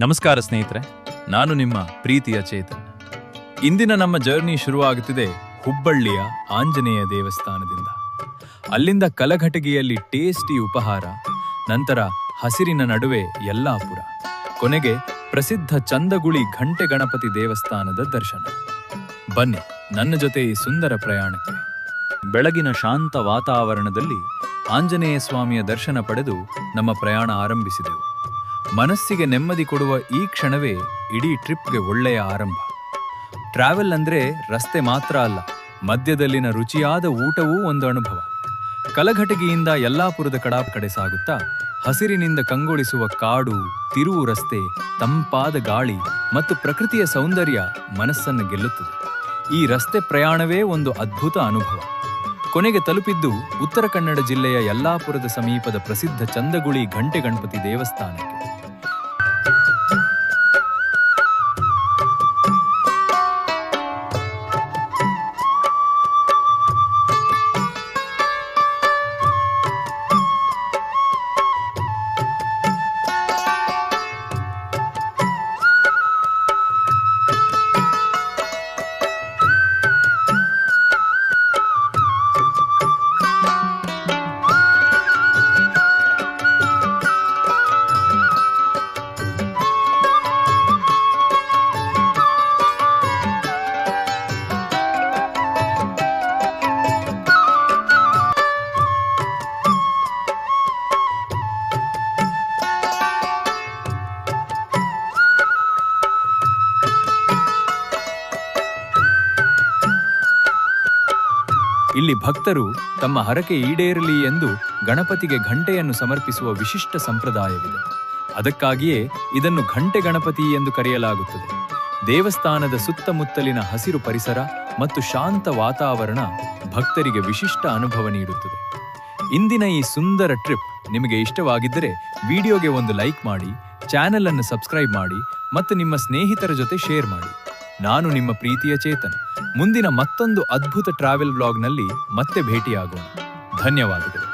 ನಮಸ್ಕಾರ ಸ್ನೇಹಿತರೆ, ನಾನು ನಿಮ್ಮ ಪ್ರೀತಿಯ ಚೇತನ್. ಇಂದಿನ ನಮ್ಮ ಜರ್ನಿ ಶುರುವಾಗುತ್ತಿದೆ ಹುಬ್ಬಳ್ಳಿಯ ಆಂಜನೇಯ ದೇವಸ್ಥಾನದಿಂದ. ಅಲ್ಲಿಂದ ಕಲಘಟಗಿಯಲ್ಲಿ ಟೇಸ್ಟಿ ಉಪಹಾರ, ನಂತರ ಹಸಿರಿನ ನಡುವೆ ಯಲ್ಲಾಪುರ, ಕೊನೆಗೆ ಪ್ರಸಿದ್ಧ ಚಂದಗುಳಿ ಘಂಟೆ ಗಣಪತಿ ದೇವಸ್ಥಾನದ ದರ್ಶನ. ಬನ್ನಿ ನನ್ನ ಜೊತೆ ಈ ಸುಂದರ ಪ್ರಯಾಣಕ್ಕೆ. ಬೆಳಗಿನ ಶಾಂತ ವಾತಾವರಣದಲ್ಲಿ ಆಂಜನೇಯ ಸ್ವಾಮಿಯ ದರ್ಶನ ಪಡೆದು ನಮ್ಮ ಪ್ರಯಾಣ ಆರಂಭಿಸಿದೆವು. ಮನಸ್ಸಿಗೆ ನೆಮ್ಮದಿ ಕೊಡುವ ಈ ಕ್ಷಣವೇ ಇಡೀ ಟ್ರಿಪ್ಗೆ ಒಳ್ಳೆಯ ಆರಂಭ. ಟ್ರಾವೆಲ್ ಅಂದ್ರೆ ರಸ್ತೆ ಮಾತ್ರ ಅಲ್ಲ, ಮಧ್ಯದಲ್ಲಿನ ರುಚಿಯಾದ ಊಟವೂ ಒಂದು ಅನುಭವ. ಕಲಘಟಗಿಯಿಂದ ಯಲ್ಲಾಪುರದ ಕಡೆ ಸಾಗುತ್ತಾ ಹಸಿರಿನಿಂದ ಕಂಗೊಳಿಸುವ ಕಾಡು, ತಿರುವು ರಸ್ತೆ, ತಂಪಾದ ಗಾಳಿ ಮತ್ತು ಪ್ರಕೃತಿಯ ಸೌಂದರ್ಯ ಮನಸ್ಸನ್ನು ಗೆಲ್ಲುತ್ತದೆ. ಈ ರಸ್ತೆ ಪ್ರಯಾಣವೇ ಒಂದು ಅದ್ಭುತ ಅನುಭವ. ಕೊನೆಗೆ ತಲುಪಿದ್ದು ಉತ್ತರ ಕನ್ನಡ ಜಿಲ್ಲೆಯ ಯಲ್ಲಾಪುರದ ಸಮೀಪದ ಪ್ರಸಿದ್ಧ ಚಂದಗುಳಿ ಘಂಟೆ ಗಣಪತಿ ದೇವಸ್ಥಾನಕ್ಕೆ. ಇಲ್ಲಿ ಭಕ್ತರು ತಮ್ಮ ಹರಕೆ ಈಡೇರಲಿ ಎಂದು ಗಣಪತಿಗೆ ಘಂಟೆಯನ್ನು ಸಮರ್ಪಿಸುವ ವಿಶಿಷ್ಟ ಸಂಪ್ರದಾಯವಿದೆ. ಅದಕ್ಕಾಗಿಯೇ ಇದನ್ನು ಘಂಟೆ ಗಣಪತಿ ಎಂದು ಕರೆಯಲಾಗುತ್ತದೆ. ದೇವಸ್ಥಾನದ ಸುತ್ತಮುತ್ತಲಿನ ಹಸಿರು ಪರಿಸರ ಮತ್ತು ಶಾಂತ ವಾತಾವರಣ ಭಕ್ತರಿಗೆ ವಿಶಿಷ್ಟ ಅನುಭವ ನೀಡುತ್ತದೆ. ಇಂದಿನ ಈ ಸುಂದರ ಟ್ರಿಪ್ ನಿಮಗೆ ಇಷ್ಟವಾಗಿದ್ದರೆ ವಿಡಿಯೋಗೆ ಒಂದು ಲೈಕ್ ಮಾಡಿ, ಚಾನೆಲ್ ಅನ್ನು ಸಬ್ಸ್ಕ್ರೈಬ್ ಮಾಡಿ ಮತ್ತು ನಿಮ್ಮ ಸ್ನೇಹಿತರ ಜೊತೆ ಶೇರ್ ಮಾಡಿ. ನಾನು ನಿಮ್ಮ ಪ್ರೀತಿಯ ಚೇತನ್. ಮುಂದಿನ ಮತ್ತೊಂದು ಅದ್ಭುತ ಟ್ರಾವೆಲ್ ವ್ಲಾಗ್ನಲ್ಲಿ ಮತ್ತೆ ಭೇಟಿಯಾಗೋಣ. ಧನ್ಯವಾದಗಳು.